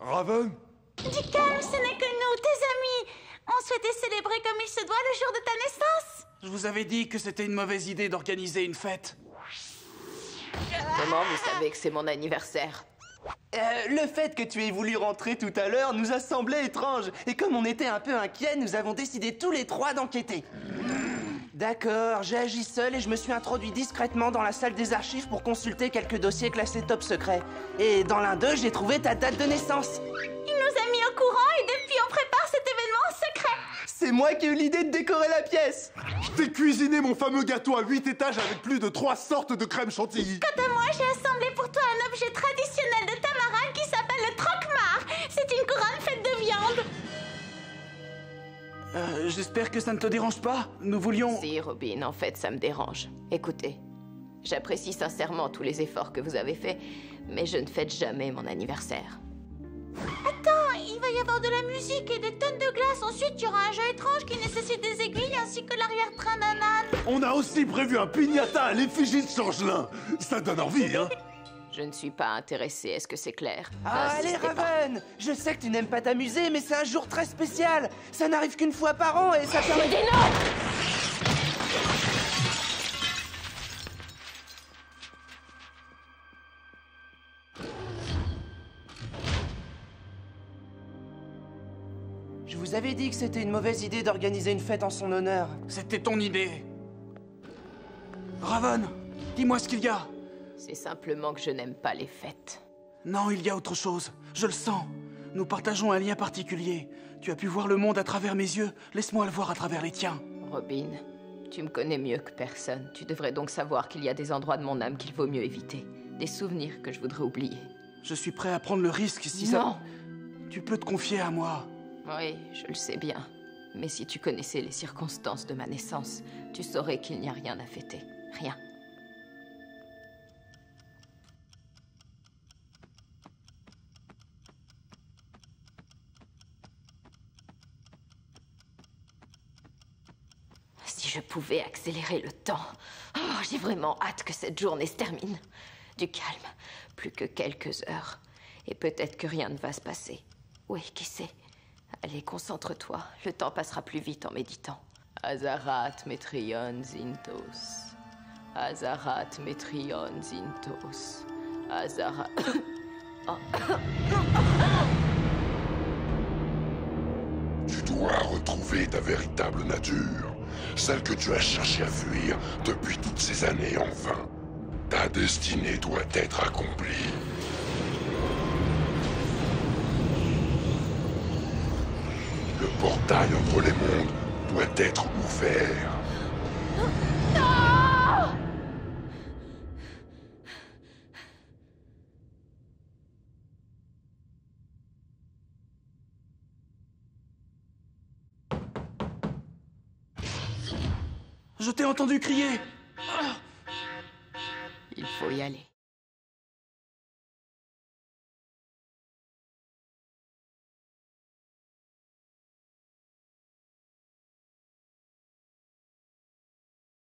Raven? Du calme, ce n'est que nous, tes amis. On souhaitait célébrer comme il se doit le jour de ta naissance. Je vous avais dit que c'était une mauvaise idée d'organiser une fête. Comment vous savez que c'est mon anniversaire? Le fait que tu aies voulu rentrer tout à l'heure nous a semblé étrange. Et comme on était un peu inquiets, nous avons décidé tous les trois d'enquêter. D'accord, j'ai agi seul et je me suis introduit discrètement dans la salle des archives pour consulter quelques dossiers classés top secret. Et dans l'un d'eux, j'ai trouvé ta date de naissance. Il nous a mis au courant et depuis on prépare cet événement secret. C'est moi qui ai eu l'idée de décorer la pièce. Je t'ai cuisiné mon fameux gâteau à 8 étages avec plus de 3 sortes de crème chantilly. Quant à moi, j'ai assemblé pour toi un objet traditionnel de Tamaran qui s'appelle le troc-mart. C'est une couronne faite de viande. J'espère que ça ne te dérange pas. Nous voulions... Si, Robin, en fait, ça me dérange. Écoutez, j'apprécie sincèrement tous les efforts que vous avez faits, mais je ne fête jamais mon anniversaire. Attends, il va y avoir de la musique et des tonnes de glace. Ensuite, il y aura un jeu étrange qui nécessite des aiguilles ainsi que l'arrière-train d'un âne. On a aussi prévu un piñata à l'effigie de Changelin. Ça donne envie, hein? Je ne suis pas intéressée, est-ce que c'est clair? Ah, allez, N'insistez pas. Raven! Je sais que tu n'aimes pas t'amuser, mais c'est un jour très spécial. Ça n'arrive qu'une fois par an et ça permet... Des notes! Je vous avais dit que c'était une mauvaise idée d'organiser une fête en son honneur. C'était ton idée. Raven, dis-moi ce qu'il y a. C'est simplement que je n'aime pas les fêtes. Non, il y a autre chose. Je le sens. Nous partageons un lien particulier. Tu as pu voir le monde à travers mes yeux. Laisse-moi le voir à travers les tiens. Robin, tu me connais mieux que personne. Tu devrais donc savoir qu'il y a des endroits de mon âme qu'il vaut mieux éviter. Des souvenirs que je voudrais oublier. Je suis prêt à prendre le risque si Non. ça... Tu peux te confier à moi. Oui, je le sais bien. Mais si tu connaissais les circonstances de ma naissance, tu saurais qu'il n'y a rien à fêter. Rien. Si je pouvais accélérer le temps. Oh, j'ai vraiment hâte que cette journée se termine. Du calme, plus que quelques heures. Et peut-être que rien ne va se passer. Oui, qui sait? Allez, concentre-toi. Le temps passera plus vite en méditant. Azarat metrion zintos. Azarat metrion zintos. Azarat... Oh. Tu dois retrouver ta véritable nature, celle que tu as cherché à fuir depuis toutes ces années en vain. Ta destinée doit être accomplie. Le portail entre les mondes doit être ouvert. Je t'ai entendu crier. Il faut y aller.